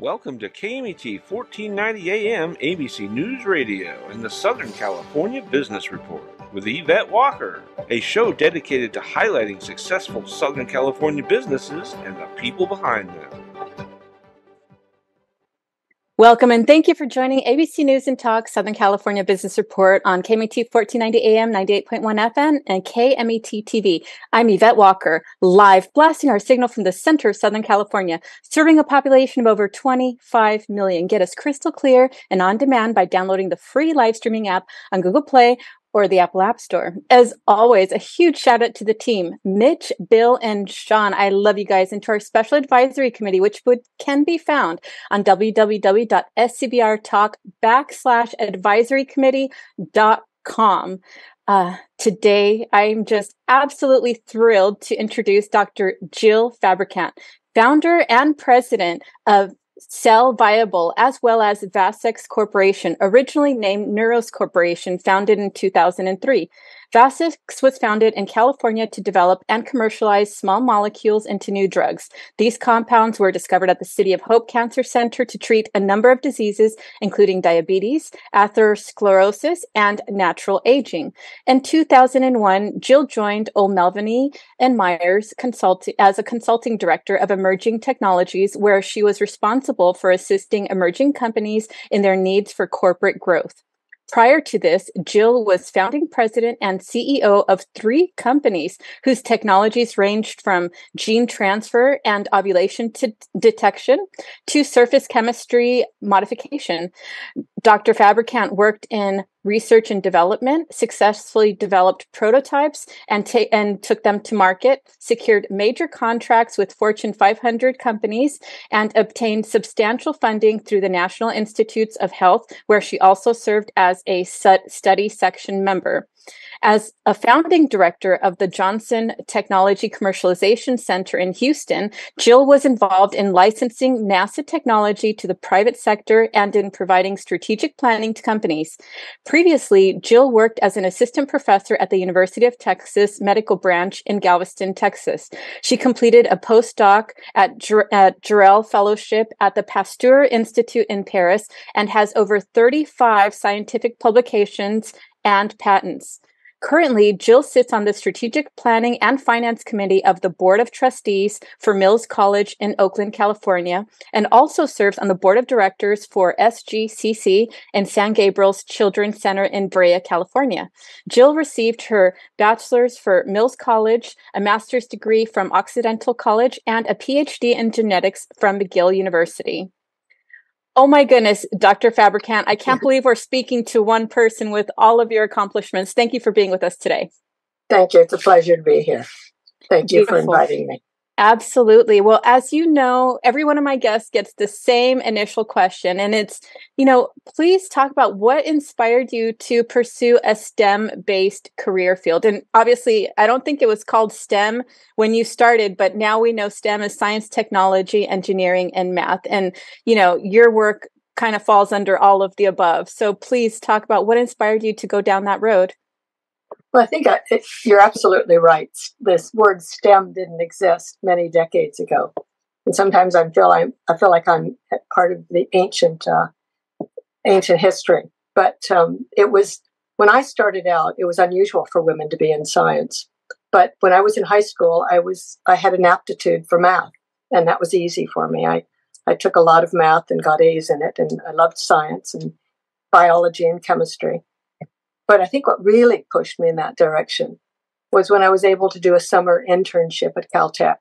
welcome to KMET 1490 AM ABC News Radio and the Southern California Business Report with Yvette Walker, a show dedicated to highlighting successful Southern California businesses and the people behind them. Welcome and thank you for joining ABC News and Talk Southern California Business Report on KMET 1490 AM, 98.1 FM, and KMET TV. I'm Yvette Walker, live blasting our signal from the center of Southern California, serving a population of over 25 million. Get us crystal clear and on demand by downloading the free live streaming app on Google Play or the Apple App Store. As always, a huge shout out to the team, Mitch, Bill, and Sean. I love you guys. And to our special advisory committee, which can be found on www.scbrtalk.advisorycommittee.com. Today, I'm just absolutely thrilled to introduce Dr. Jill Fabricant, founder and president of Cell Viable, as well as Vasix Corporation, originally named Neuros Corporation, founded in 2003. Vasix was founded in California to develop and commercialize small molecules into new drugs. These compounds were discovered at the City of Hope Cancer Center to treat a number of diseases, including diabetes, atherosclerosis, and natural aging. In 2001, Jill joined O'Melveny and Myers as a consulting director of emerging technologies, where she was responsible for assisting emerging companies in their needs for corporate growth. Prior to this, Jill was founding president and CEO of 3 companies whose technologies ranged from gene transfer and ovulation detection to surface chemistry modification. Dr. Fabricant worked in research and development, successfully developed prototypes and took them to market, secured major contracts with Fortune 500 companies, and obtained substantial funding through the National Institutes of Health, where she also served as a study section member. As a founding director of the Johnson Technology Commercialization Center in Houston, Jill was involved in licensing NASA technology to the private sector and in providing strategic planning to companies. Previously, Jill worked as an assistant professor at the University of Texas Medical Branch in Galveston, Texas. She completed a postdoc at Jarrell Fellowship at the Pasteur Institute in Paris and has over 35 scientific publications and patents. Currently, Jill sits on the Strategic Planning and Finance Committee of the Board of Trustees for Mills College in Oakland, California, and also serves on the Board of Directors for SGCC and San Gabriel's Children's Center in Brea, California. Jill received her bachelor's from Mills College, a master's degree from Occidental College, and a PhD in genetics from McGill University. Oh my goodness, Dr. Fabricant, I can't believe we're speaking to one person with all of your accomplishments. Thank you for being with us today. Thank you. It's a pleasure to be here. Thank you for inviting me. Absolutely. Well, as you know, every one of my guests gets the same initial question, and it's, please talk about what inspired you to pursue a STEM-based career field. And obviously, I don't think it was called STEM when you started, but now we know STEM is science, technology, engineering, and math. And, your work kind of falls under all of the above. So please talk about what inspired you to go down that road. Well, I think you're absolutely right. This word STEM didn't exist many decades ago, and sometimes I feel like I'm part of the ancient history. But it was when I started out, it was unusual for women to be in science. But when I was in high school, I had an aptitude for math, and that was easy for me. I took a lot of math and got A's in it, and I loved science and biology and chemistry. But I think what really pushed me in that direction was when I was able to do a summer internship at Caltech.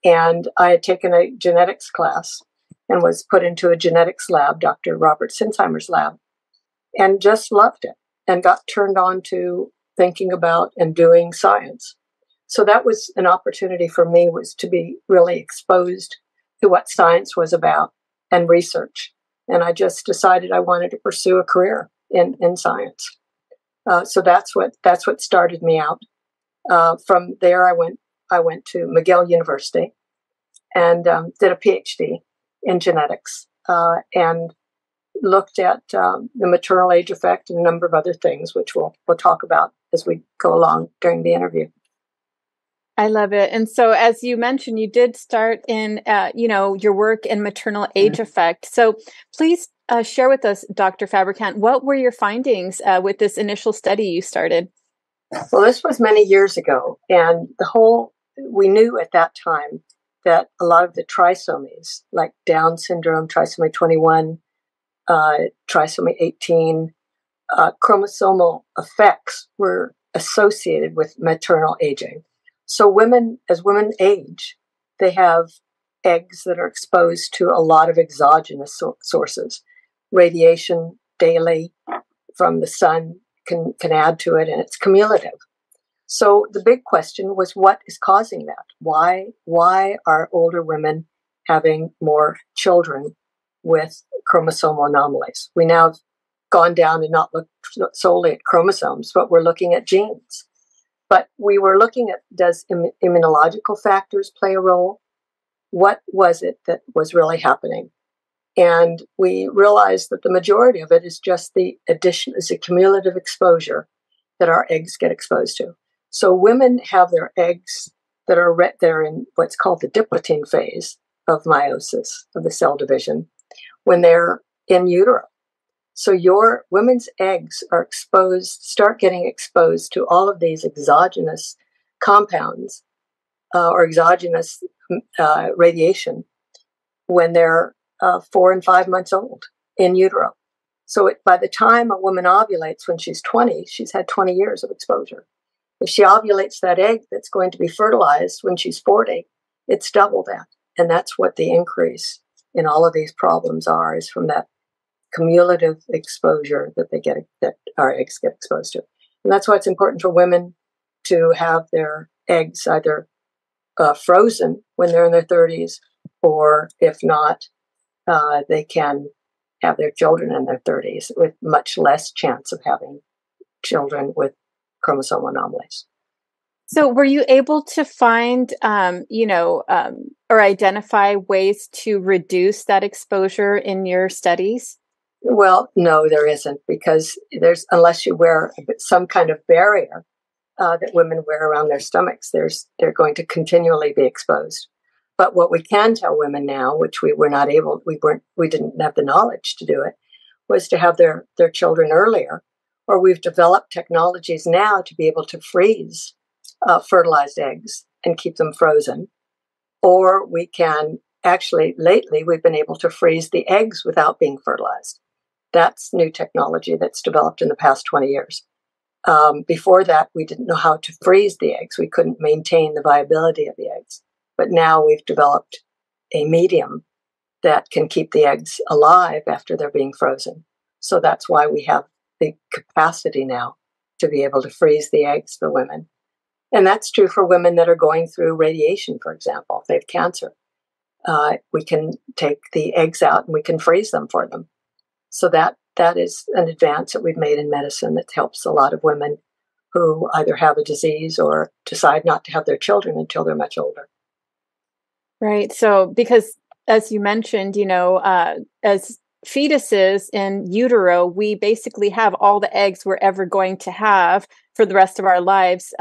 And I had taken a genetics class and was put into a genetics lab, Dr. Robert Sinsheimer's lab, and just loved it and got turned on to thinking about and doing science. So that was an opportunity for me, was to be really exposed to what science was about and research. And I just decided I wanted to pursue a career in science. So that's what started me out. From there, I went to McGill University and did a PhD in genetics and looked at the maternal age effect and a number of other things, which we'll talk about as we go along during the interview. I love it. And so, as you mentioned, you did start in, your work in maternal age effect. So, please share with us, Dr. Fabricant, what were your findings with this initial study you started? Well, this was many years ago, and we knew at that time that a lot of the trisomies, like Down syndrome, trisomy 21, trisomy 18, chromosomal effects were associated with maternal aging. So as women age, they have eggs that are exposed to a lot of exogenous sources. Radiation daily from the sun can add to it, and it's cumulative. So the big question was, what is causing that? Why are older women having more children with chromosomal anomalies? We now have gone down and not looked solely at chromosomes, but we're looking at genes. But we were looking at, does immunological factors play a role? What was it that was really happening? And we realized that the majority of it is just the addition, is a cumulative exposure that our eggs get exposed to. So women have their eggs that are they're in what's called the diplotin phase of meiosis, of the cell division, when they're in utero. So your women's eggs are start getting exposed to all of these exogenous compounds or exogenous radiation when they're 4 and 5 months old in utero. So by the time a woman ovulates when she's 20, she's had 20 years of exposure. If she ovulates that egg that's going to be fertilized when she's 40, it's double that. And that's what the increase in all of these problems is from that cumulative exposure that our eggs get exposed to. And that's why it's important for women to have their eggs either frozen when they're in their 30s, or if not, they can have their children in their 30s with much less chance of having children with chromosomal anomalies. So were you able to find, or identify ways to reduce that exposure in your studies? Well, no, there isn't, because unless you wear some kind of barrier that women wear around their stomachs, they're going to continually be exposed. But what we can tell women now, which we didn't have the knowledge to do it, was to have their children earlier. Or we've developed technologies now to be able to freeze fertilized eggs and keep them frozen. Or we can lately, we've been able to freeze the eggs without being fertilized. That's new technology that's developed in the past 20 years. Before that, we didn't know how to freeze the eggs. We couldn't maintain the viability of the eggs. But now we've developed a medium that can keep the eggs alive after they're being frozen. So that's why we have the capacity now to be able to freeze the eggs for women. And that's true for women that are going through radiation, for example. If they have cancer, we can take the eggs out and we can freeze them for them. So that is an advance that we've made in medicine that helps a lot of women who either have a disease or decide not to have their children until they're much older. Right. So, because as you mentioned, as fetuses in utero, we basically have all the eggs we're ever going to have for the rest of our lives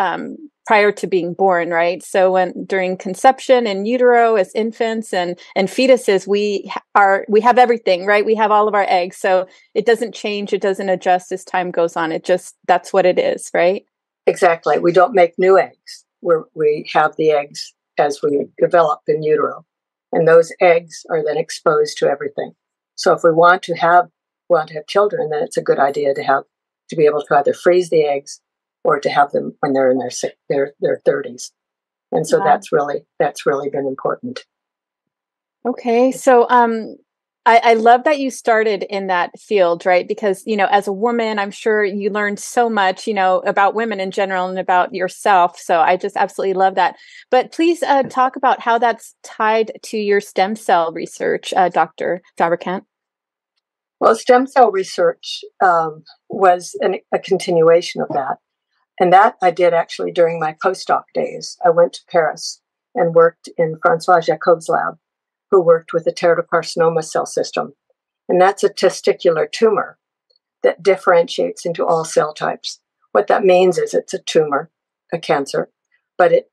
prior to being born, right? So during conception in utero as infants and fetuses, we have everything, right? We have all of our eggs. So it doesn't change, it doesn't adjust as time goes on. That's what it is, right? Exactly. We don't make new eggs. We have the eggs as we develop in utero. And those eggs are then exposed to everything. So if we want to have children, then it's a good idea to be able to either freeze the eggs or to have them when they're in their 30s. And so that's really been important. Okay. So I love that you started in that field, right? Because, as a woman, I'm sure you learned so much, about women in general and about yourself. So I just absolutely love that. But please talk about how that's tied to your stem cell research, Dr. Fabricant. Well, stem cell research was a continuation of that. And that I did actually during my postdoc days. I went to Paris and worked in Francois Jacob's lab, who worked with the teratocarcinoma cell system. And that's a testicular tumor that differentiates into all cell types. What that means is it's a tumor, a cancer, but it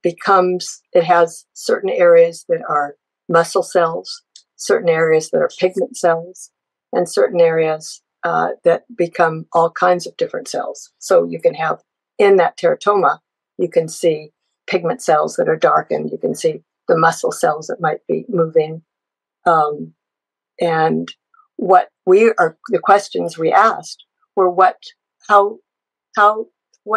has certain areas that are muscle cells, certain areas that are pigment cells, and certain areas that become all kinds of different cells. So you can have in that teratoma, you can see pigment cells that are darkened. You can see the muscle cells that might be moving. And the questions we asked were what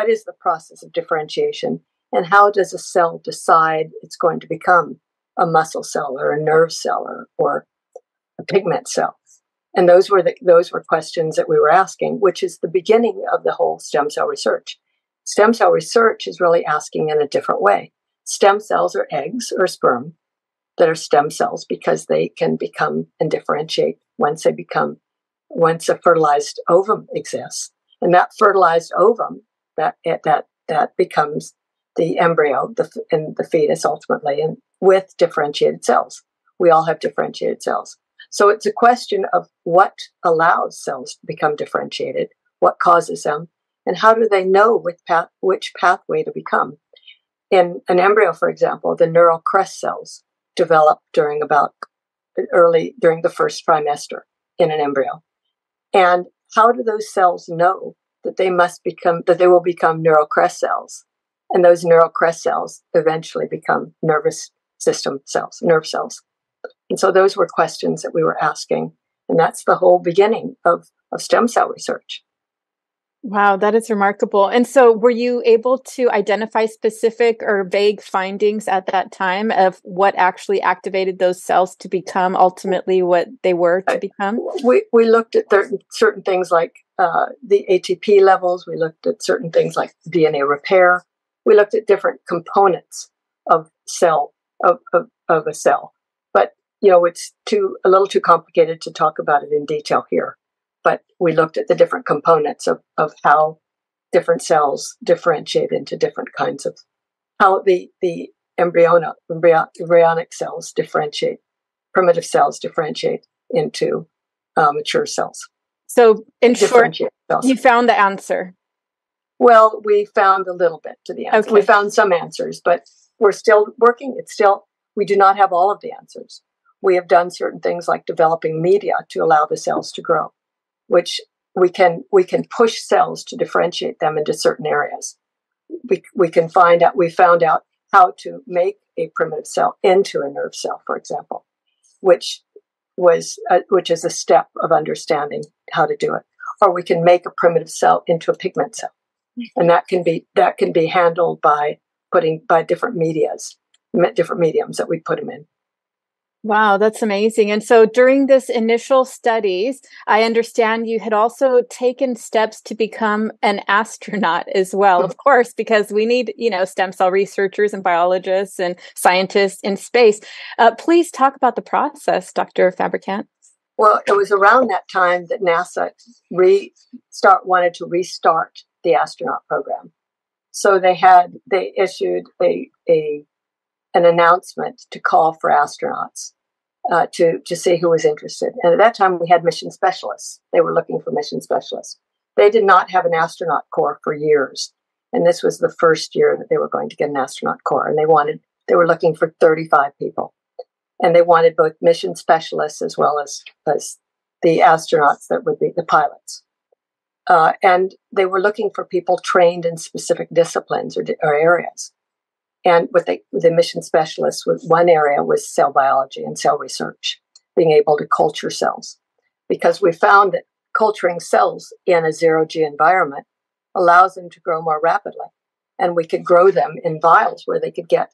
is the process of differentiation, and how does a cell decide it's going to become a muscle cell or a nerve cell or a pigment cell? And those were questions that we were asking, which is the beginning of the whole stem cell research. Stem cell research is really asking in a different way. Stem cells are eggs or sperm that are stem cells because they can become and differentiate once a fertilized ovum exists. And that fertilized ovum, that becomes the embryo and the fetus ultimately, and with differentiated cells. We all have differentiated cells. So it's a question of what allows cells to become differentiated, what causes them, and how do they know which pathway to become. In an embryo, for example, the neural crest cells develop during the first trimester in an embryo. And how do those cells know that they will become neural crest cells? And those neural crest cells eventually become nervous system cells, nerve cells. And so those were questions that we were asking. And that's the whole beginning of stem cell research. Wow, that is remarkable. And so were you able to identify specific or vague findings at that time of what actually activated those cells to become ultimately what they were to become? We looked at certain things like the ATP levels. We looked at certain things like DNA repair. We looked at different components of a cell. But, it's a little too complicated to talk about it in detail here. But we looked at the different components of how different cells differentiate into different kinds of, how the embryonic cells differentiate, primitive cells differentiate into mature cells. So in short, you found the answer. Well, we found a little bit to the answer. Okay. We found some answers, but we're still working. We do not have all of the answers. We have done certain things like developing media to allow the cells to grow, which we can push cells to differentiate them into certain areas. We found out how to make a primitive cell into a nerve cell, for example, which is a step of understanding how to do it. Or we can make a primitive cell into a pigment cell, and that can be handled by different mediums that we put them in. Wow, that's amazing. And so during this initial studies, I understand you had also taken steps to become an astronaut as well, of course, because we need, stem cell researchers and biologists and scientists in space. Please talk about the process, Dr. Fabricant. Well, it was around that time that NASA wanted to restart the astronaut program. So they issued an announcement to call for astronauts to see who was interested. And at that time, we had mission specialists. They were looking for mission specialists. They did not have an astronaut corps for years. And this was the first year that they were going to get an astronaut corps. And they were looking for 35 people. And they wanted both mission specialists as well as the astronauts that would be the pilots. And they were looking for people trained in specific disciplines or areas. And with the mission specialists, one area was cell biology and cell research, being able to culture cells. Because we found that culturing cells in a zero-G environment allows them to grow more rapidly. And we could grow them in vials where they could get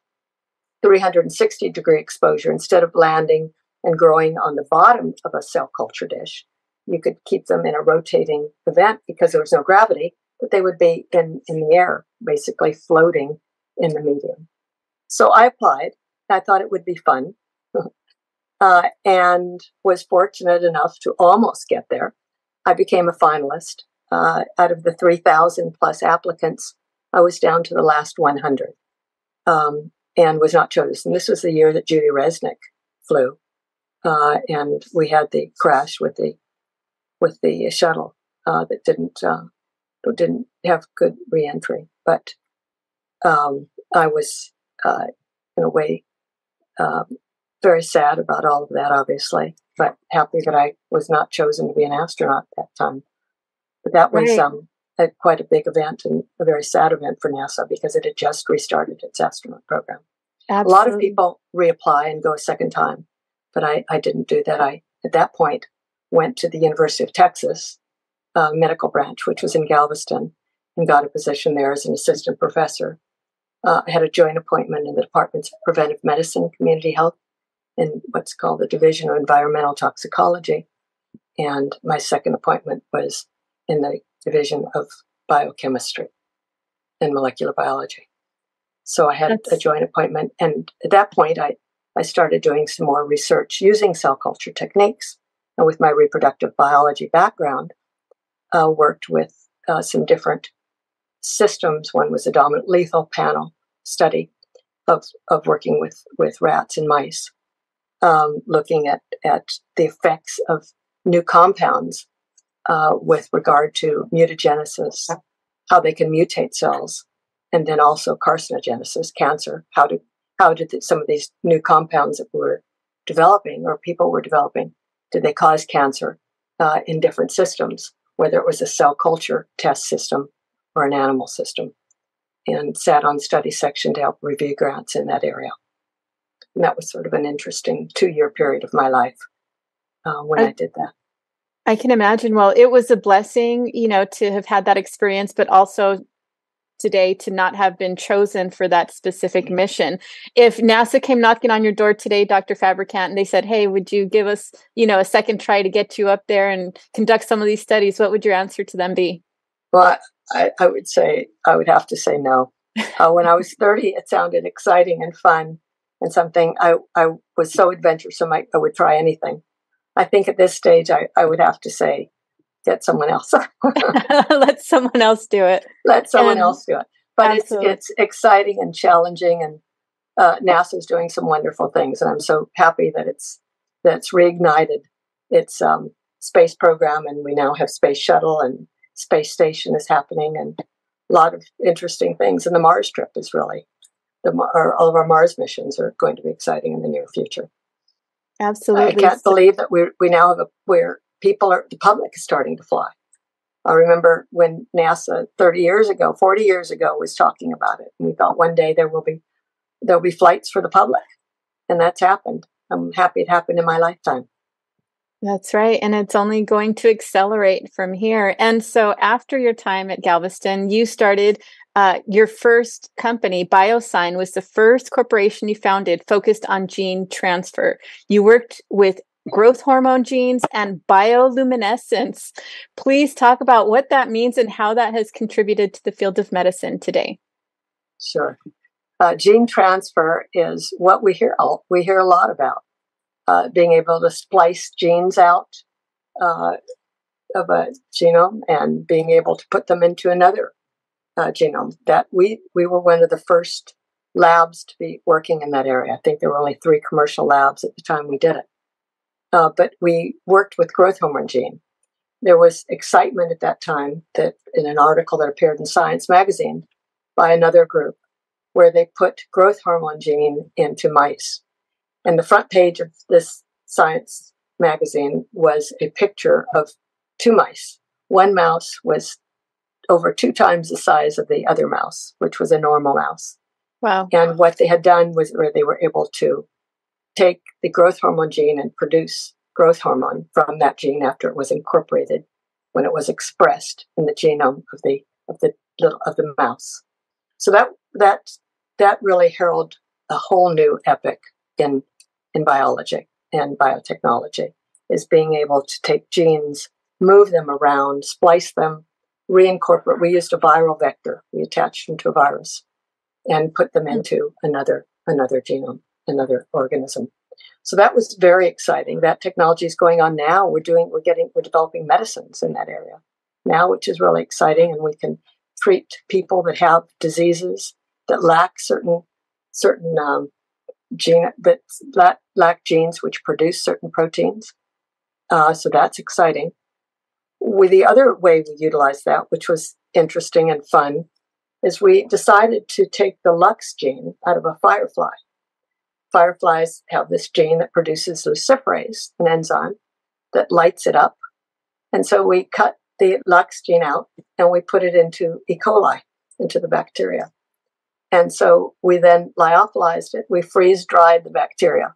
360-degree exposure instead of landing and growing on the bottom of a cell culture dish. You could keep them in a rotating event because there was no gravity, but they would be in the air, basically floating in the medium. So I applied. I thought it would be fun and was fortunate enough to almost get there. I became a finalist. Out of the 3,000 plus applicants, I was down to the last 100 and was not chosen. This was the year that Judy Resnick flew, and we had the crash with the shuttle that didn't have good reentry. But I was, in a way, very sad about all of that, obviously, but happy that I was not chosen to be an astronaut at that time. But that was quite a big event and a very sad event for NASA because it had just restarted its astronaut program. Absolutely. A lot of people reapply and go a second time, but I didn't do that. I, at that point, went to the University of Texas medical branch, which was in Galveston, and got a position there as an assistant professor. I had a joint appointment in the Departments of Preventive Medicine, Community Health, in what's called the Division of Environmental Toxicology. And my second appointment was in the Division of Biochemistry and Molecular Biology. So I had a joint appointment. And at that point, I started doing some more research using cell culture techniques. And with my reproductive biology background, worked with some different systems. One was a dominant lethal panel study of working with rats and mice, looking at the effects of new compounds with regard to mutagenesis, how they can mutate cells, and then also carcinogenesis, cancer. How did some of these new compounds that we're developing or people were developing, did they cause cancer in different systems, whether it was a cell culture test system or an animal system, and sat on study section to help review grants in that area. And that was sort of an interesting 2-year period of my life when I did that. I can imagine. Well, it was a blessing, to have had that experience, but also today to not have been chosen for that specific mission. If NASA came knocking on your door today, Dr. Fabricant, and they said, hey, would you give us, a second try to get you up there and conduct some of these studies? What would your answer to them be? Well, I would have to say no. When I was 30, it sounded exciting and fun and something I was so adventuresome, I would try anything. I think at this stage, I would have to say, get someone else. Let someone else do it. Let someone else do it. But it's exciting and challenging, and NASA's doing some wonderful things, and I'm so happy that it's reignited its space program, and we now have space shuttle and space station is happening, and a lot of interesting things. And the Mars trip is really all of our Mars missions are going to be exciting in the near future. Absolutely. I can't believe that we now have where the public is starting to fly. I remember when NASA 40 years ago was talking about it, and we thought one day there'll be flights for the public, and that's happened. I'm happy it happened in my lifetime. That's right. And it's only going to accelerate from here. And so after your time at Galveston, you started your first company. BioSign was the first corporation you founded focused on gene transfer. You worked with growth hormone genes and bioluminescence. Please talk about what that means and how that has contributed to the field of medicine today. Sure. Gene transfer is what we hear a lot about. Being able to splice genes out of a genome and being able to put them into another genome. That we were one of the first labs to be working in that area. I think there were only 3 commercial labs at the time we did it. But we worked with growth hormone gene. There was excitement at that time that in an article that appeared in Science magazine by another group where they put growth hormone gene into mice. And the front page of this Science magazine was a picture of 2 mice. One mouse was over 2 times the size of the other mouse, which was a normal mouse. Wow. And what they had done was where they were able to take the growth hormone gene and produce growth hormone from that gene after it was incorporated, when it was expressed in the genome of the mouse. So that really heralded a whole new epoch in biology and biotechnology, is being able to take genes, move them around, splice them, reincorporate. We used a viral vector. We attached them to a virus and put them into another genome, another organism. So that was very exciting. That technology is going on now. We're developing medicines in that area now, which is really exciting, and we can treat people that have diseases that lack certain lack genes which produce certain proteins. So that's exciting. The other way we utilized that, which was interesting and fun, is we decided to take the lux gene out of a firefly. Fireflies have this gene that produces luciferase, an enzyme that lights it up. And so we cut the lux gene out and we put it into E. coli, into the bacteria. And so we then lyophilized it. We freeze-dried the bacteria.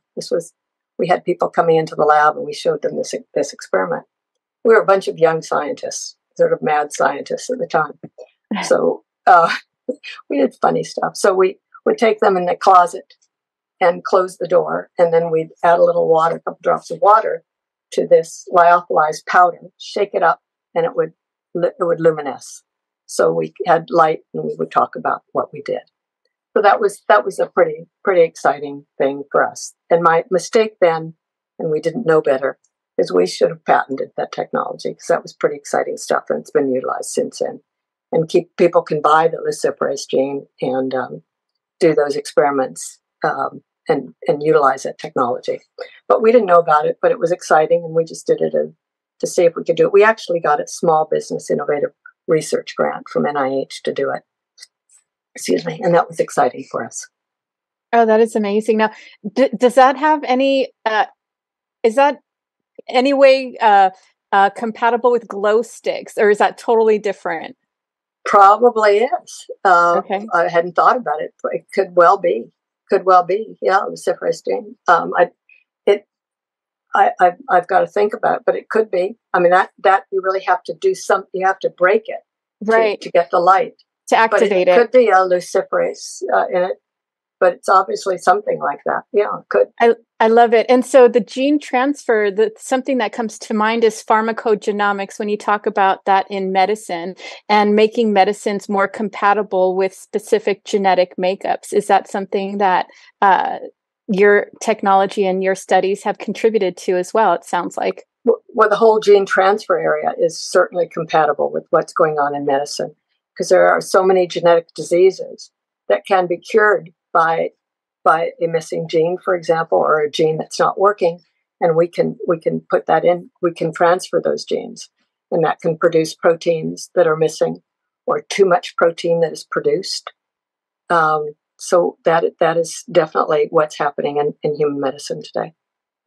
We had people coming into the lab and we showed them this experiment. We were a bunch of young scientists, sort of mad scientists at the time. So we did funny stuff. So we would take them in the closet and close the door, and then we'd add a little water, a couple drops of water, to this lyophilized powder, shake it up, and it would luminesce. So we had light, and we would talk about what we did. So that was a pretty exciting thing for us. And my mistake then, and we didn't know better, is we should have patented that technology, because that was pretty exciting stuff, and it's been utilized since then. And people can buy the luciferase gene and do those experiments and utilize that technology. But we didn't know about it, but it was exciting, and we just did it to see if we could do it. We actually got a small business innovative research grant from NIH to do it. Excuse me. And that was exciting for us. Oh, that is amazing. Now, does that have any, is that any way compatible with glow sticks, or is that totally different? Probably is. Okay. I hadn't thought about it, but it could well be. Yeah, luciferase gene. I've got to think about it, but it could be. I mean, that you really have to do something. You have to break it, right, to get the light, to activate it. Could be a luciferase in it, but it's obviously something like that. Yeah, it could. I love it. And so the gene transfer, something that comes to mind is pharmacogenomics, when you talk about that in medicine and making medicines more compatible with specific genetic makeups. Is that something that your technology and your studies have contributed to as well, it sounds like? Well, the whole gene transfer area is certainly compatible with what's going on in medicine, because there are so many genetic diseases that can be cured by a missing gene, for example, or a gene that's not working, and we can put that in. We can transfer those genes, and that can produce proteins that are missing, or too much protein that is produced. So that is definitely what's happening in human medicine today.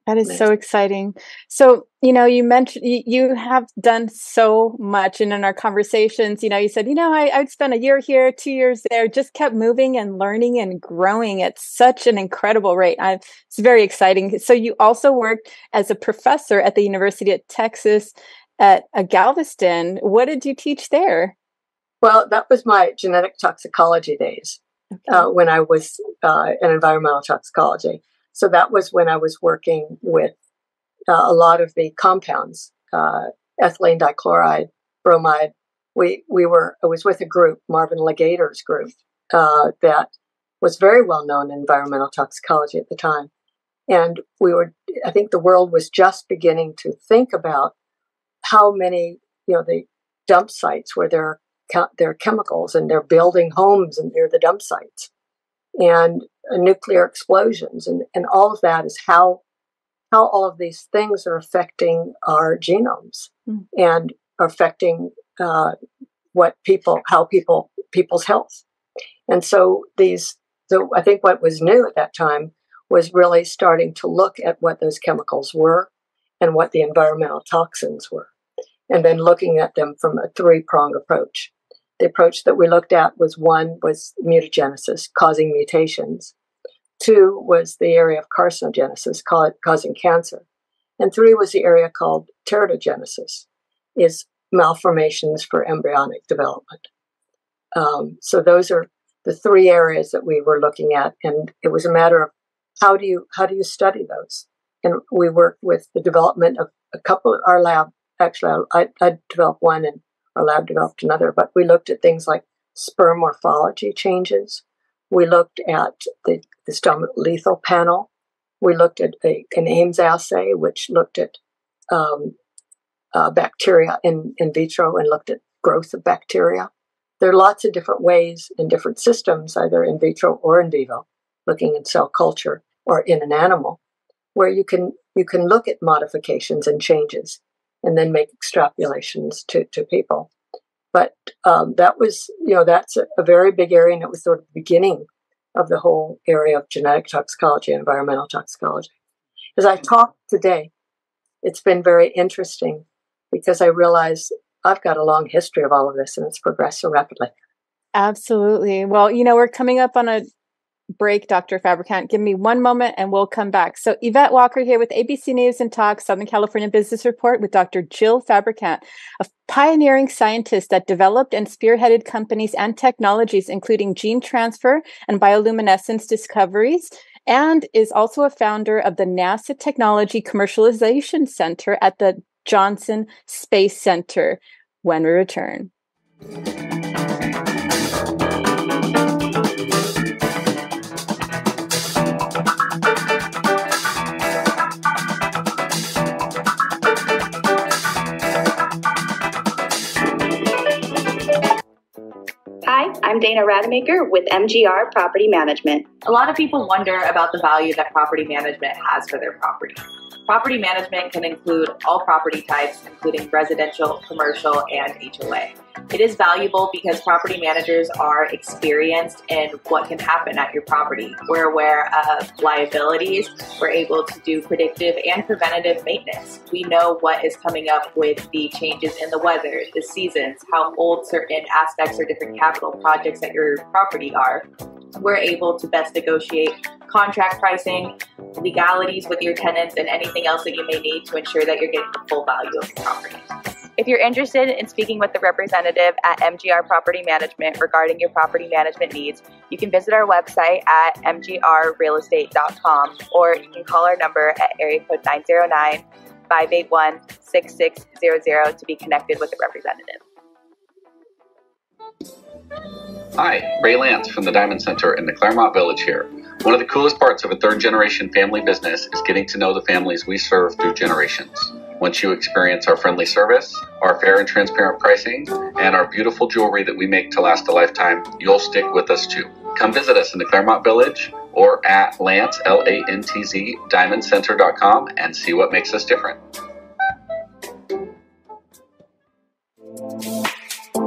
That is so exciting. So, you mentioned you have done so much, and in our conversations, you said, I'd spend a year here, 2 years there, just kept moving and learning and growing at such an incredible rate. It's very exciting. So you also worked as a professor at the University of Texas at Galveston. What did you teach there? Well, that was my genetic toxicology days. Okay. When I was in environmental toxicology. So that was when I was working with a lot of the compounds, ethylene dichloride, bromide. I was with a group, Marvin Legator's group, that was very well known in environmental toxicology at the time. And I think the world was just beginning to think about how many, the dump sites where there are chemicals, and they're building homes and near the dump sites, and nuclear explosions, and all of that is how all of these things are affecting our genomes and are affecting people's health. And so I think what was new at that time was really starting to look at what those chemicals were and what the environmental toxins were, and then looking at them from a three-pronged approach. The approach that we looked at was mutagenesis, causing mutations. 2 was the area of carcinogenesis, causing cancer. And 3 was the area called teratogenesis, is malformations for embryonic development. So those are the 3 areas that we were looking at, and it was a matter of how do you study those? And we worked with the development of a couple of our lab. Actually, I developed one, and our lab developed another, but we looked at things like sperm morphology changes. We looked at the stomach lethal panel. We looked at an Ames assay, which looked at bacteria in vitro and looked at growth of bacteria. There are lots of different ways in different systems, either in vitro or in vivo, looking in cell culture or in an animal, where you can look at modifications and changes and then make extrapolations to people. But that was, that's a very big area, and it was sort of the beginning of the whole area of genetic toxicology and environmental toxicology. As I talk today, it's been very interesting because I realize I've got a long history of all of this, and it's progressed so rapidly. Absolutely. Well, we're coming up on a break, Dr. Fabricant. Give me one moment and we'll come back. So Yvette Walker here with ABC News and Talk Southern California Business Report with Dr. Jill Fabricant, a pioneering scientist that developed and spearheaded companies and technologies, including gene transfer and bioluminescence discoveries, and is also a founder of the NASA Technology Commercialization Center at the Johnson Space Center. When we return. Hi, I'm Dana Rademacher with MGR Property Management. A lot of people wonder about the value that property management has for their property. Property management can include all property types, including residential, commercial, and HOA. It is valuable because property managers are experienced in what can happen at your property. We're aware of liabilities. We're able to do predictive and preventative maintenance. We know what is coming up with the changes in the weather, the seasons, how old certain aspects or different capital projects at your property are. We're able to best negotiate contract pricing, legalities with your tenants, and anything else that you may need to ensure that you're getting the full value of the property. If you're interested in speaking with the representative at MGR Property Management regarding your property management needs, you can visit our website at mgrrealestate.com, or you can call our number at area code 909-581-6600 to be connected with a representative. Hi, Ray Lance from the Diamond Center in the Claremont Village here. One of the coolest parts of a third-generation family business is getting to know the families we serve through generations. Once you experience our friendly service, our fair and transparent pricing, and our beautiful jewelry that we make to last a lifetime, you'll stick with us too. Come visit us in the Claremont Village or at Lantz, L-A-N-T-Z, diamondcenter.com and see what makes us different.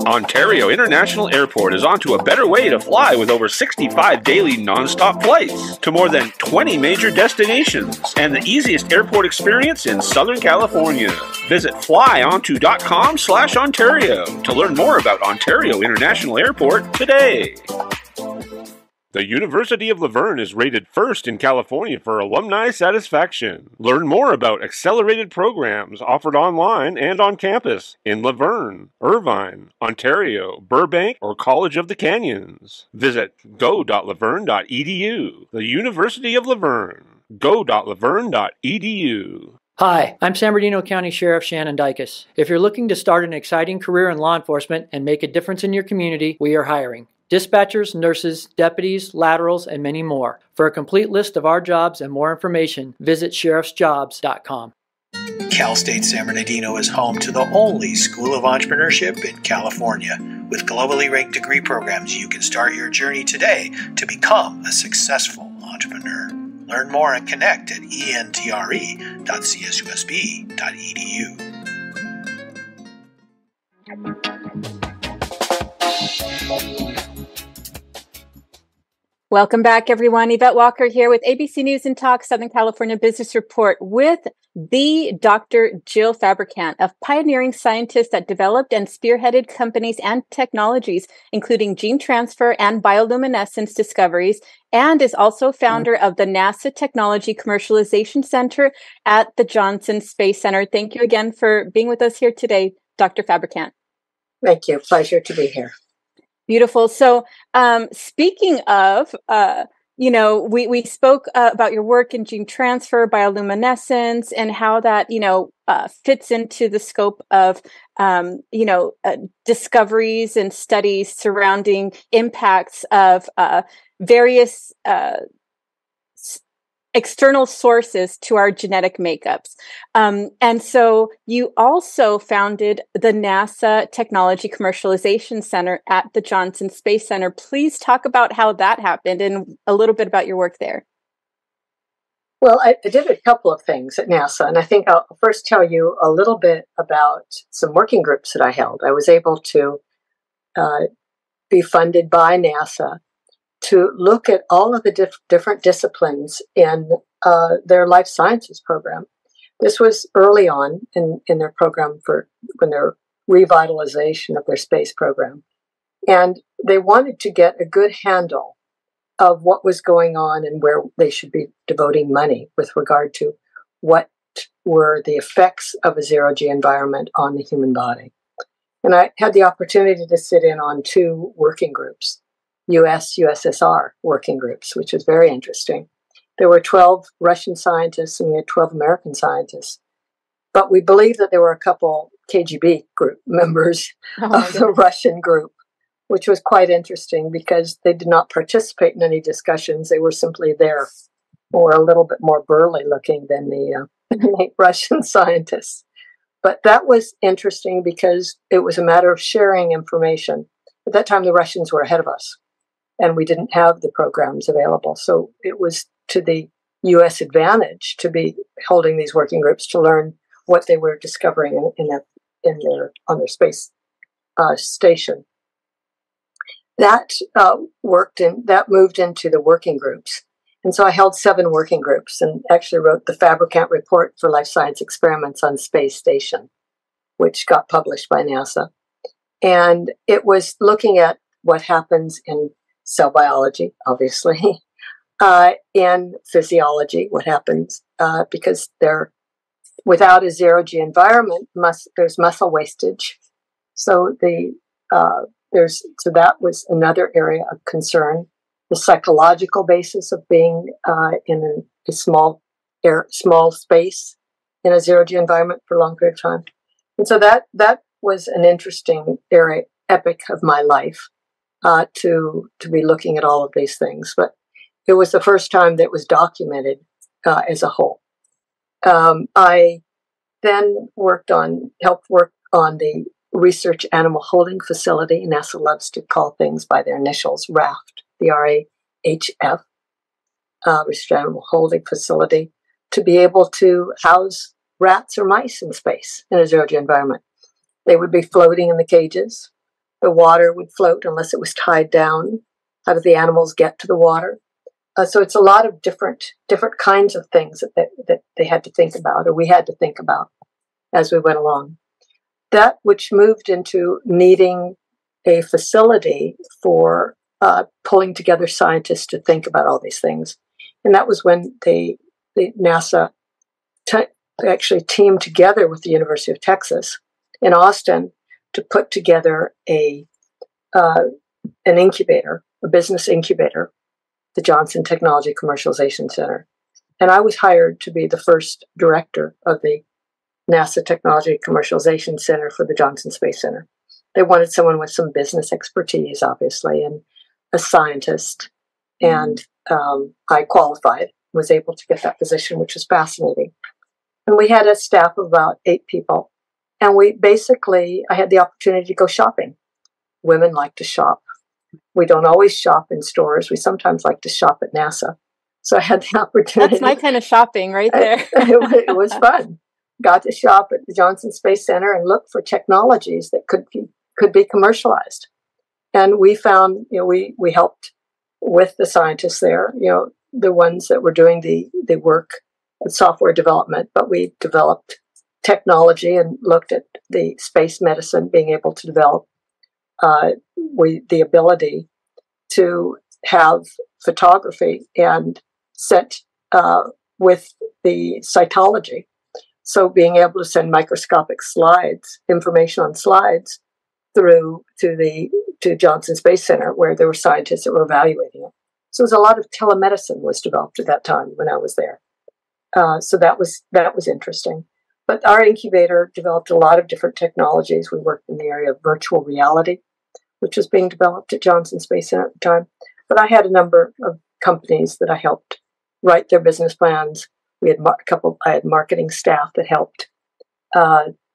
Ontario International Airport is on to a better way to fly with over 65 daily non-stop flights to more than 20 major destinations and the easiest airport experience in Southern California. Visit flyonto.com/Ontario to learn more about Ontario International Airport today. The University of La Verne is rated first in California for alumni satisfaction. Learn more about accelerated programs offered online and on campus in La Verne, Irvine, Ontario, Burbank, or College of the Canyons. Visit go.laverne.edu. The University of La Verne. go.laverne.edu. Hi, I'm San Bernardino County Sheriff Shannon Dykes. If you're looking to start an exciting career in law enforcement and make a difference in your community, we are hiring dispatchers, nurses, deputies, laterals, and many more. For a complete list of our jobs and more information, visit sheriffsjobs.com. Cal State San Bernardino is home to the only school of entrepreneurship in California. With globally ranked degree programs, you can start your journey today to become a successful entrepreneur. Learn more and connect at entre.csusb.edu. Welcome back, everyone. Yvette Walker here with ABC News and Talk Southern California Business Report with the Dr. Jill Fabricant, a pioneering scientist that developed and spearheaded companies and technologies, including gene transfer and bioluminescence discoveries, and is also founder of the NASA Technology Commercialization Center at the Johnson Space Center. Thank you again for being with us here today, Dr. Fabricant. Thank you. Pleasure to be here. Beautiful. So, speaking of, we spoke about your work in gene transfer, bioluminescence, and how that, fits into the scope of, discoveries and studies surrounding impacts of various external sources to our genetic makeups. And so you also founded the NASA Technology Commercialization Center at the Johnson Space Center. Please talk about how that happened and a little bit about your work there. Well, I did a couple of things at NASA, and I think I'll first tell you a little bit about some working groups that I held. I was able to be funded by NASA to look at all of the different disciplines in their life sciences program. This was early on in their program for when their revitalization of their space program. And they wanted to get a good handle of what was going on and where they should be devoting money with regard to what were the effects of a zero-G environment on the human body. And I had the opportunity to sit in on 2 working groups, USSR working groups, which was very interesting. There were 12 Russian scientists and we had 12 American scientists. But we believe that there were a couple KGB group members of the Russian group, which was quite interesting because they did not participate in any discussions. They were simply there, or a little bit more burly looking than the Russian scientists. But that was interesting because it was a matter of sharing information. At that time, the Russians were ahead of us, and we didn't have the programs available. So it was to the U.S. advantage to be holding these working groups to learn what they were discovering on their space station. That moved into the working groups. And so I held 7 working groups and actually wrote the Fabricant report for life science experiments on space station, which got published by NASA. And it was looking at what happens in cell biology, obviously, in physiology, what happens, because without a zero-G environment, there's muscle wastage. So that was another area of concern. The psychological basis of being in a small space in a zero-G environment for a long period of time. And so that was an interesting epic of my life to be looking at all of these things. But it was the first time that it was documented as a whole. I then helped work on the Research Animal Holding Facility. NASA loves to call things by their initials, RAHF, RAHF, Research Animal Holding Facility, to be able to house rats or mice in space in a zero-G environment. They would be floating in the cages. The water would float unless it was tied down. How do the animals get to the water? So it's a lot of different kinds of things that they had to think about, or we had to think about as we went along. That which moved into needing a facility for pulling together scientists to think about all these things. And that was when the NASA actually teamed together with the University of Texas in Austin to put together an incubator, a business incubator, the Johnson Technology Commercialization Center. And I was hired to be the first director of the NASA Technology Commercialization Center for the Johnson Space Center. They wanted someone with some business expertise, obviously, and a scientist. And I qualified, was able to get that position, which was fascinating. And we had a staff of about 8 people. And I had the opportunity to go shopping. Women like to shop. We don't always shop in stores. We sometimes like to shop at NASA. So I had the opportunity. That's my kind of shopping right there. It was fun. Got to shop at the Johnson Space Center and look for technologies that could be commercialized. And we found, we helped with the scientists there, the ones that were doing the work of software development, but we developed technology and looked at the space medicine, being able to develop the ability to have photography and set with the cytology. So being able to send microscopic slides, information on slides, through to Johnson Space Center, where there were scientists that were evaluating it. So there's a lot of telemedicine was developed at that time when I was there. So that was interesting. But our incubator developed a lot of different technologies. We worked in the area of virtual reality, which was being developed at Johnson Space Center at the time. But I had a number of companies that I helped write their business plans. I had marketing staff that helped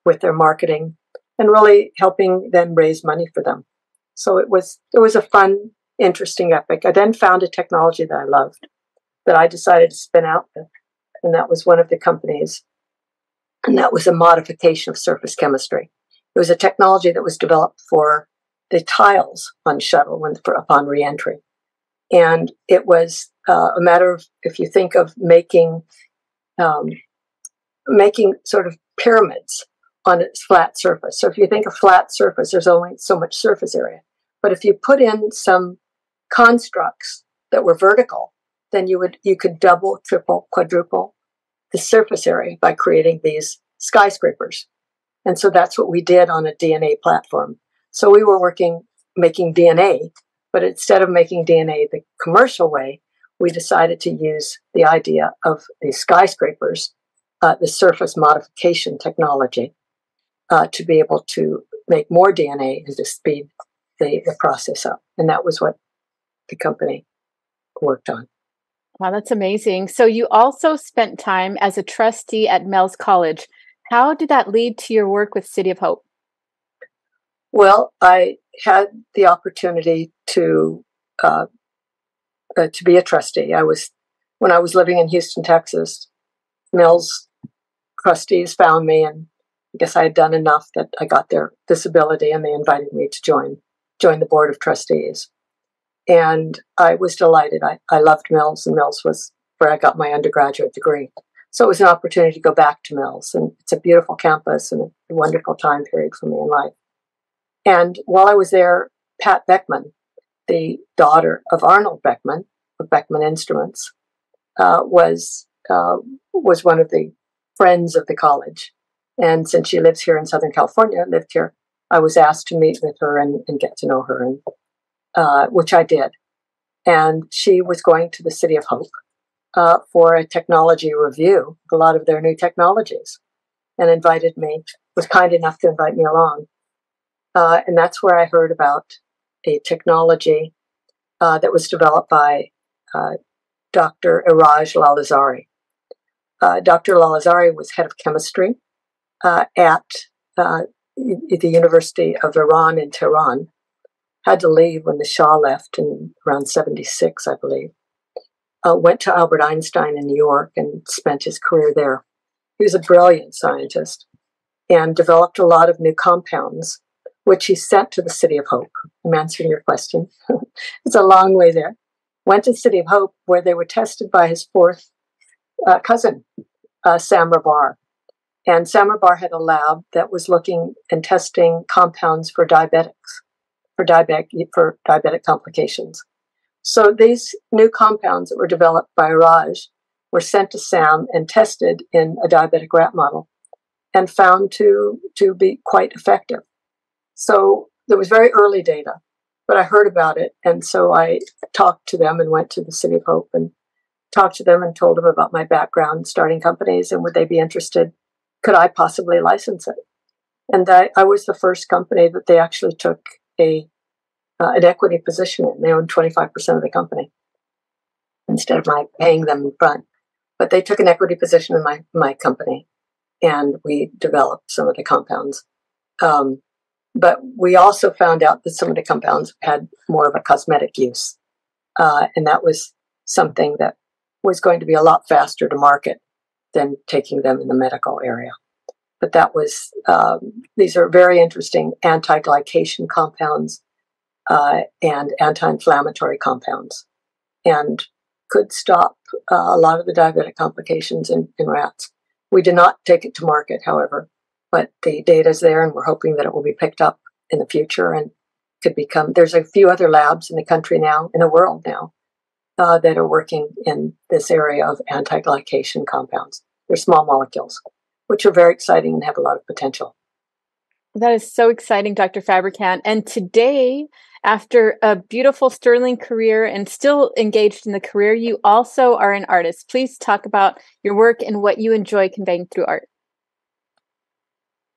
with their marketing and really helping them raise money for them. So it was a fun, interesting epic. I then found a technology that I loved that I decided to spin out with, and that was one of the companies, and that was a modification of surface chemistry. It was a technology that was developed for the tiles on shuttle upon reentry. And it was a matter of, if you think of making sort of pyramids on its flat surface. So if you think of flat surface, there's only so much surface area. But if you put in some constructs that were vertical, then you could double, triple, quadruple the surface area by creating these skyscrapers. And so that's what we did on a DNA platform. So we were making DNA, but instead of making DNA the commercial way, we decided to use the idea of the skyscrapers, the surface modification technology, to be able to make more DNA and to speed the process up. And that was what the company worked on. Wow, that's amazing. So you also spent time as a trustee at Mel's College. How did that lead to your work with City of Hope? Well, I had the opportunity to be a trustee. When I was living in Houston, Texas, Mel's trustees found me, and I guess I had done enough that I got their disability, and they invited me to join the board of trustees. And I was delighted. I loved Mills, and Mills was where I got my undergraduate degree. So it was an opportunity to go back to Mills, and it's a beautiful campus and a wonderful time period for me in life. And while I was there, Pat Beckman, the daughter of Arnold Beckman, of Beckman Instruments, was one of the friends of the college. And since she lives here in Southern California, lived here, I was asked to meet with her and get to know her, and which I did. And she was going to the City of Hope for a technology review, a lot of their new technologies, and was kind enough to invite me along. And that's where I heard about a technology that was developed by Dr. Iraj Lalazari. Dr. Lalazari was head of chemistry at the University of Iran in Tehran. Had to leave when the Shah left in around 76, I believe. Went to Albert Einstein in New York and spent his career there. He was a brilliant scientist and developed a lot of new compounds, which he sent to the City of Hope. I'm answering your question. It's a long way there. Went to the City of Hope, where they were tested by his fourth cousin, Sam Rabar. And Sam Rabar had a lab that was looking and testing compounds for diabetics, for diabetic complications. So these new compounds that were developed by Raj were sent to Sam and tested in a diabetic rat model and found to be quite effective. So there was very early data, but I heard about it. And so I talked to them and went to the City of Hope and talked to them and told them about my background starting companies and would they be interested? Could I possibly license it? And I was the first company that they actually took an equity position in. They owned 25% of the company instead of my paying them in front. But they took an equity position in my company, and we developed some of the compounds. But we also found out that some of the compounds had more of a cosmetic use. And that was something that was going to be a lot faster to market than taking them in the medical area. But that was, these are very interesting anti-glycation compounds and anti-inflammatory compounds, and could stop a lot of the diabetic complications in rats. We did not take it to market, however, but the data is there, and we're hoping that it will be picked up in the future and could become, there's a few other labs in the country now, in the world now, that are working in this area of anti-glycation compounds. They're small molecules, which are very exciting and have a lot of potential. That is so exciting, Dr. Fabricant. And today, after a beautiful sterling career and still engaged in the career, you also are an artist. Please talk about your work and what you enjoy conveying through art.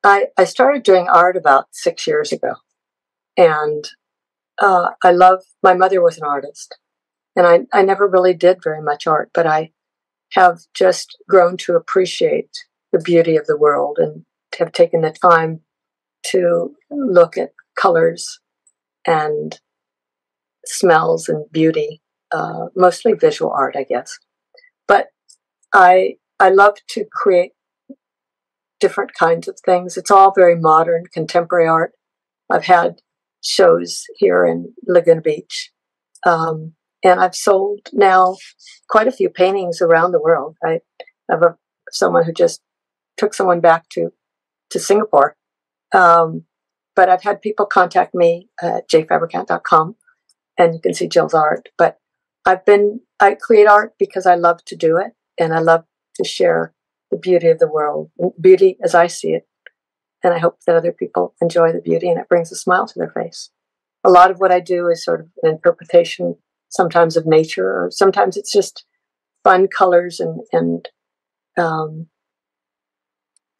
I started doing art about 6 years ago. And my mother was an artist. And I never really did very much art, but I have just grown to appreciate the beauty of the world and have taken the time to look at colors and smells and beauty, mostly visual art, I guess. But I love to create different kinds of things. It's all very modern, contemporary art. I've had shows here in Laguna Beach. And I've sold now quite a few paintings around the world. I have someone who just took someone back to Singapore. But I've had people contact me at jfabricant.com, and you can see Jill's art. But I create art because I love to do it, and I love to share the beauty of the world, beauty as I see it. And I hope that other people enjoy the beauty, and it brings a smile to their face. A lot of what I do is sort of an interpretation, sometimes of nature, or sometimes it's just fun colors and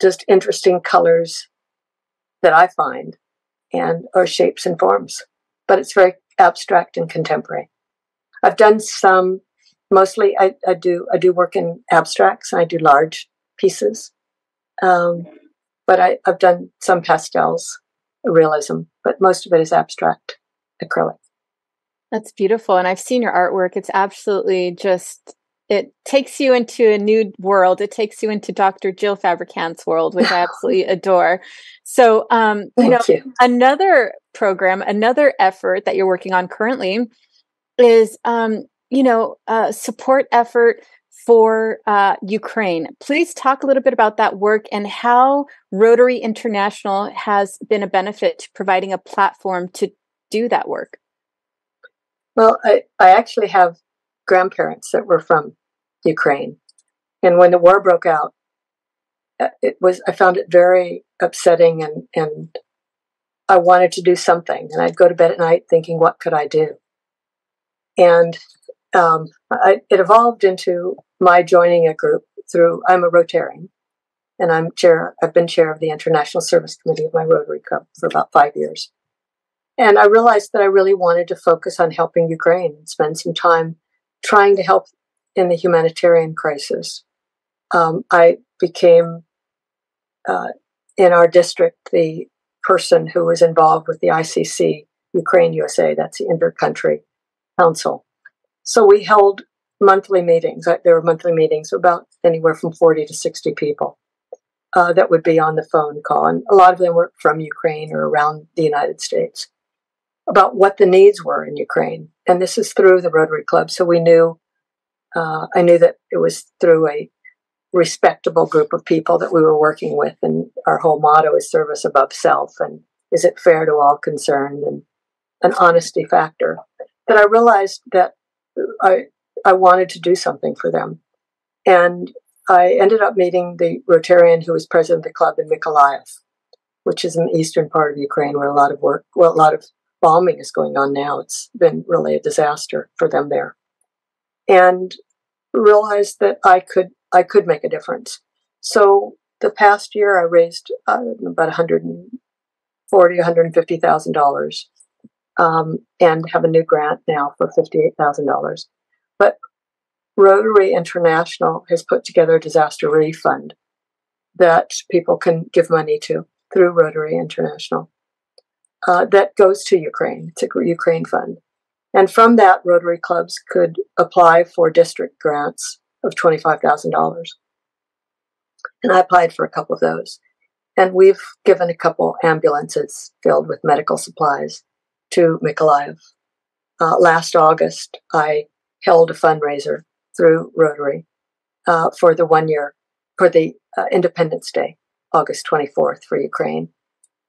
just interesting colors that I find, or shapes and forms. But it's very abstract and contemporary. I've done some, mostly I do work in abstracts, and I do large pieces. But I've done some pastels, realism, but most of it is abstract acrylic. That's beautiful. And I've seen your artwork. It's absolutely just, it takes you into a new world. It takes you into Dr. Jill Fabricant's world, which I absolutely adore. So, Thank you. another program, another effort that you're working on currently is, a support effort for Ukraine. Please talk a little bit about that work and how Rotary International has been a benefit to providing a platform to do that work. Well, I actually have grandparents that were from Ukraine. And when the war broke out, I found it very upsetting, and I wanted to do something. And I'd go to bed at night thinking, what could I do? And it evolved into my joining a group I'm a Rotarian, and I've been chair of the International Service Committee of my Rotary Club for about 5 years. And I realized that I really wanted to focus on helping Ukraine and spend some time trying to help in the humanitarian crisis. I became, in our district, the person who was involved with the ICC, Ukraine USA, that's the Inter-Country Council. So we held monthly meetings. There were monthly meetings, about anywhere from 40 to 60 people that would be on the phone call. And a lot of them were from Ukraine or around the United States, about what the needs were in Ukraine. And this is through the Rotary Club. So I knew that it was through a respectable group of people that we were working with. And our whole motto is service above self. And is it fair to all concerned? And an honesty factor. That I realized that I wanted to do something for them. And I ended up meeting the Rotarian who was president of the club in Mykolaiv, which is in the eastern part of Ukraine where a lot of bombing is going on now. It's been really a disaster for them there. And realized that I could make a difference. So the past year I raised about $150,000 and have a new grant now for $58,000. But Rotary International has put together a disaster relief fund that people can give money to through Rotary International. That goes to Ukraine. It's a Ukraine fund. And from that, Rotary clubs could apply for district grants of $25,000. And I applied for a couple of those. And we've given a couple ambulances filled with medical supplies to Mykolaiv. Last August, I held a fundraiser through Rotary for the Independence Day, August 24th for Ukraine.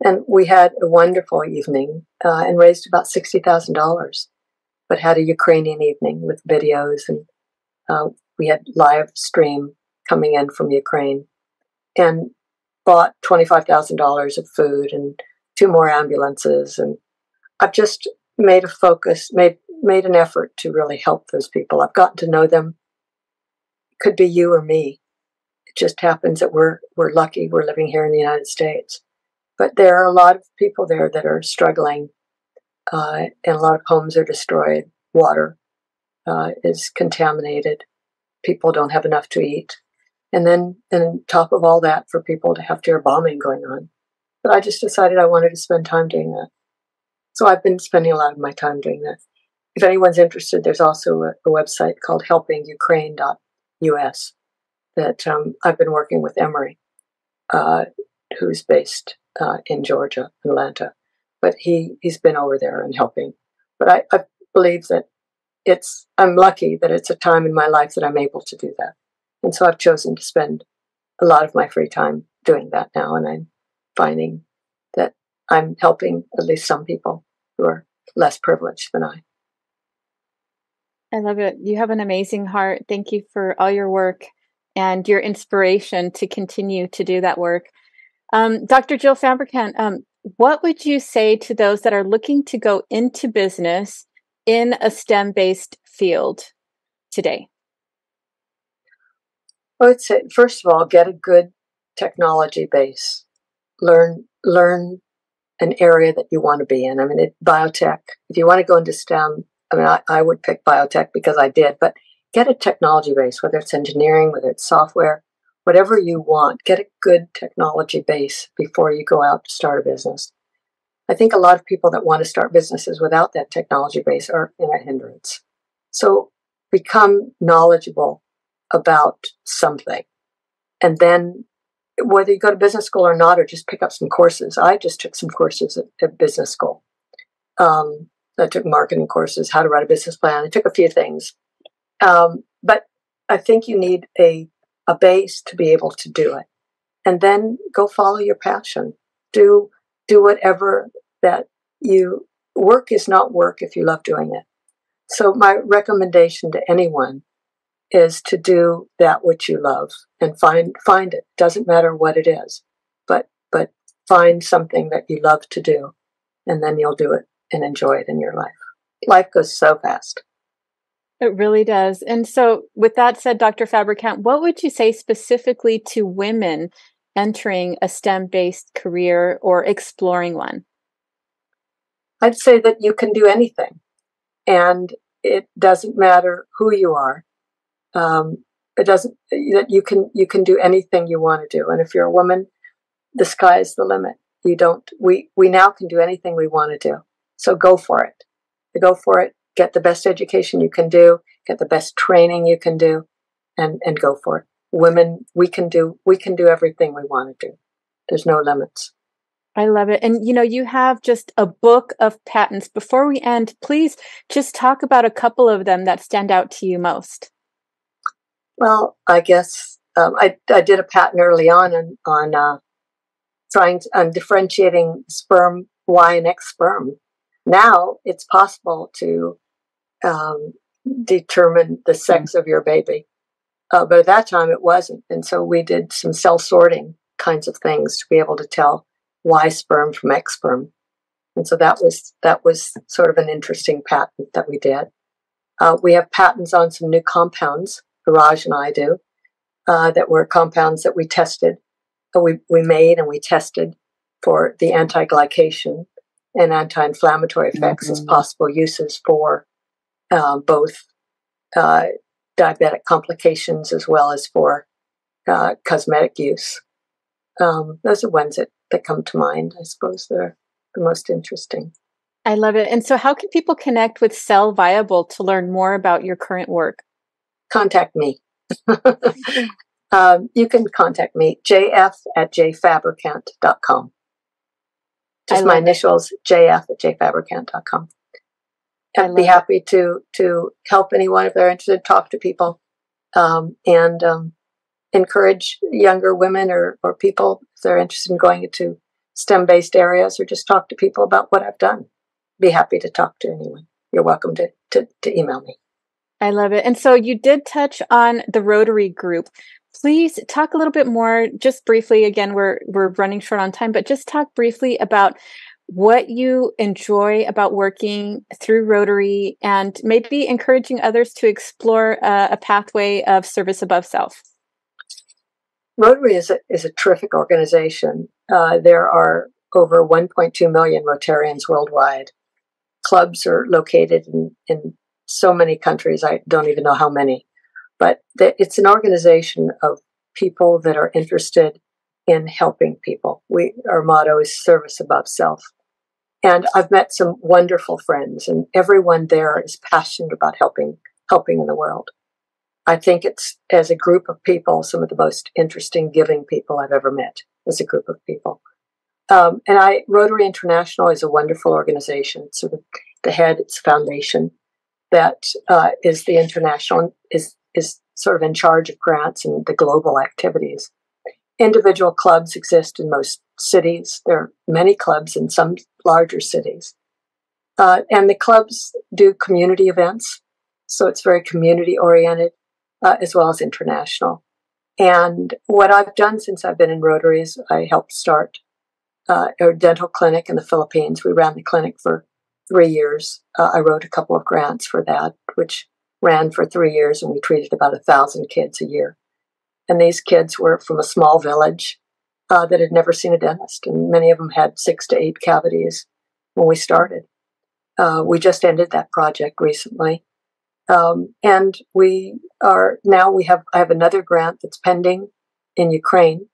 And we had a wonderful evening and raised about $60,000, but had a Ukrainian evening with videos, and we had live stream coming in from Ukraine, and bought $25,000 of food and 2 more ambulances. And I've just made made an effort to really help those people. I've gotten to know them. It could be you or me. It just happens that we're lucky we're living here in the United States. But there are a lot of people there that are struggling, and a lot of homes are destroyed. Water is contaminated. People don't have enough to eat. And then on top of all that, for people to have bombing going on. But I just decided I wanted to spend time doing that. So I've been spending a lot of my time doing that. If anyone's interested, there's also a website called helpingukraine.us that I've been working with Emory, who's based in Georgia, Atlanta. but he's been over there and helping. But I believe that I'm lucky that it's a time in my life that I'm able to do that. And so I've chosen to spend a lot of my free time doing that now. And I'm finding that I'm helping at least some people who are less privileged than I. I love it. You have an amazing heart. Thank you for all your work and your inspiration to continue to do that work. Dr. Jill Fabricant, what would you say to those that are looking to go into business in a STEM-based field today? I would say, first of all, get a good technology base. Learn an area that you want to be in. I mean, biotech. If you want to go into STEM, I mean, I would pick biotech because I did, but get a technology base, whether it's engineering, whether it's software, whatever you want. Get a good technology base before you go out to start a business. I think a lot of people that want to start businesses without that technology base are in a hindrance. So become knowledgeable about something. And then whether you go to business school or not, or just pick up some courses. I just took some courses at business school. I took marketing courses, how to write a business plan. I took a few things. But I think you need a base to be able to do it. And then go follow your passion. Do whatever that work is not work if you love doing it. So my recommendation to anyone is to do that which you love and find it. Doesn't matter what it is, but find something that you love to do, and then you'll do it and enjoy it in your life. Life goes so fast. It really does. And so with that said, Dr. Fabricant, what would you say specifically to women entering a STEM-based career or exploring one? I'd say that you can do anything, and it doesn't matter who you are. It doesn't that you can do anything you want to do, and if you're a woman, the sky is the limit. We now can do anything we want to do. So go for it. Go for it. Get the best education you can do. Get the best training you can do, and go for it. Women, we can do everything we want to do. There's no limits. I love it. And, you have just a book of patents. Before we end, please just talk about a couple of them that stand out to you most. Well, I guess I did a patent early on differentiating sperm Y and X sperm. Now it's possible to determine the sex of your baby. But at that time it wasn't. And so we did some cell sorting kinds of things to be able to tell Y sperm from X sperm. And so that was sort of an interesting patent that we did. We have patents on some new compounds, Raj and I do, that were compounds that we tested. We made and we tested for the anti-glycation and anti-inflammatory effects as possible uses for both diabetic complications as well as for cosmetic use. Those are ones that come to mind. I suppose they're the most interesting. I love it. And so how can people connect with Cell Viable to learn more about your current work? Contact me. You can contact me, jf@jfabricant.com. Just my initials, jf@jfabricant.com. I'd be happy to help anyone if they're interested, talk to people, and encourage younger women or people if they're interested in going into STEM-based areas, or just talk to people about what I've done. Be happy to talk to anyone. You're welcome to email me. I love it. And so you did touch on the Rotary Group. Please talk a little bit more, just briefly. Again, we're running short on time, but just talk briefly about what you enjoy about working through Rotary, and maybe encouraging others to explore a pathway of service above self. Rotary is a terrific organization. There are over 1.2 million Rotarians worldwide. Clubs are located in so many countries. I don't even know how many. But it's an organization of people that are interested in helping people. Our motto is service above self. And I've met some wonderful friends, and everyone there is passionate about helping in the world. I think it's, as a group of people, some of the most interesting, giving people I've ever met as a group of people. Rotary International is a wonderful organization. Sort of the head, it's a foundation that is the international, is sort of in charge of grants and the global activities. Individual clubs exist in most cities. There are many clubs in some larger cities. And the clubs do community events. So it's very community oriented, as well as international. And what I've done since I've been in Rotary is I helped start a dental clinic in the Philippines. We ran the clinic for 3 years. I wrote a couple of grants for that, which ran for 3 years, and we treated about 1,000 kids a year. And these kids were from a small village that had never seen a dentist, and many of them had 6 to 8 cavities when we started. We just ended that project recently. And I have another grant that's pending in Ukraine,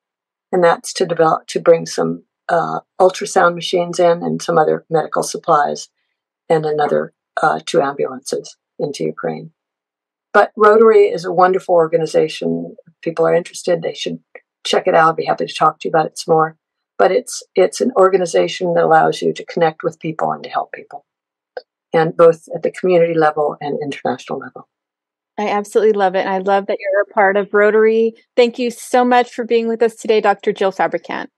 and that's to bring some ultrasound machines in and some other medical supplies and another 2 ambulances into Ukraine. But Rotary is a wonderful organization. If people are interested, they should check it out. I'd be happy to talk to you about it some more. But it's an organization that allows you to connect with people and to help people, and both at the community level and international level. I absolutely love it. And I love that you're a part of Rotary. Thank you so much for being with us today, Dr. Jill Fabricant.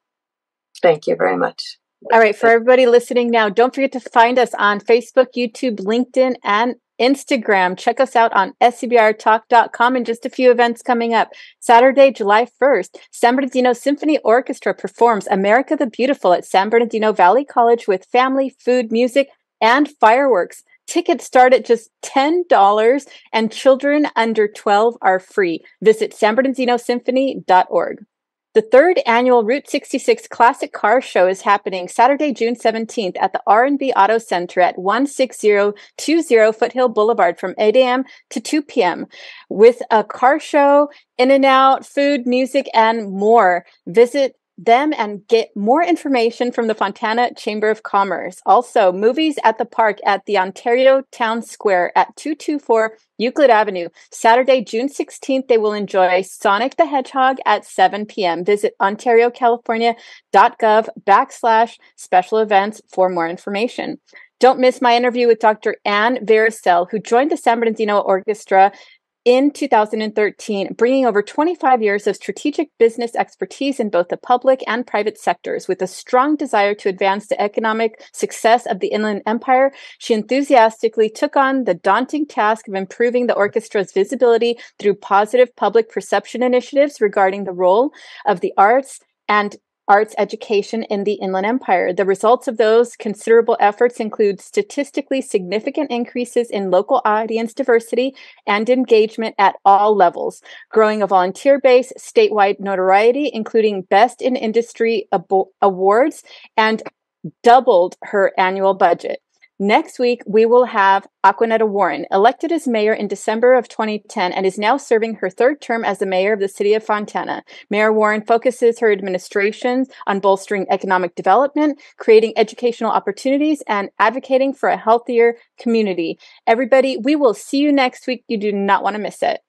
Thank you very much. All right, for everybody listening now, don't forget to find us on Facebook, YouTube, LinkedIn, and Instagram. Check us out on scbrtalk.com, and just a few events coming up. Saturday, July 1st, San Bernardino Symphony Orchestra performs America the Beautiful at San Bernardino Valley College with family, food, music, and fireworks. Tickets start at just $10, and children under 12 are free. Visit sanbernardinosymphony.org. The 3rd annual Route 66 Classic Car Show is happening Saturday, June 17th at the R&B Auto Center at 16020 Foothill Boulevard from 8 a.m. to 2 p.m. with a car show, in and out, food, music, and more. Visit them and get more information from the Fontana Chamber of Commerce. Also, movies at the park at the Ontario Town Square at 224 Euclid Avenue. Saturday, June 16th, they will enjoy Sonic the Hedgehog at 7 p.m. Visit ontariocalifornia.gov/special events for more information. Don't miss my interview with Dr. Anne Vericel, who joined the San Bernardino Orchestra in 2013, bringing over 25 years of strategic business expertise in both the public and private sectors. With a strong desire to advance the economic success of the Inland Empire, she enthusiastically took on the daunting task of improving the orchestra's visibility through positive public perception initiatives regarding the role of the arts and arts education in the Inland Empire. The results of those considerable efforts include statistically significant increases in local audience diversity and engagement at all levels, growing a volunteer base, statewide notoriety, including Best in Industry awards, and doubled her annual budget. Next week, we will have Aquanetta Warren, elected as mayor in December of 2010 and is now serving her 3rd term as the mayor of the city of Fontana. Mayor Warren focuses her administration on bolstering economic development, creating educational opportunities, and advocating for a healthier community. Everybody, we will see you next week. You do not want to miss it.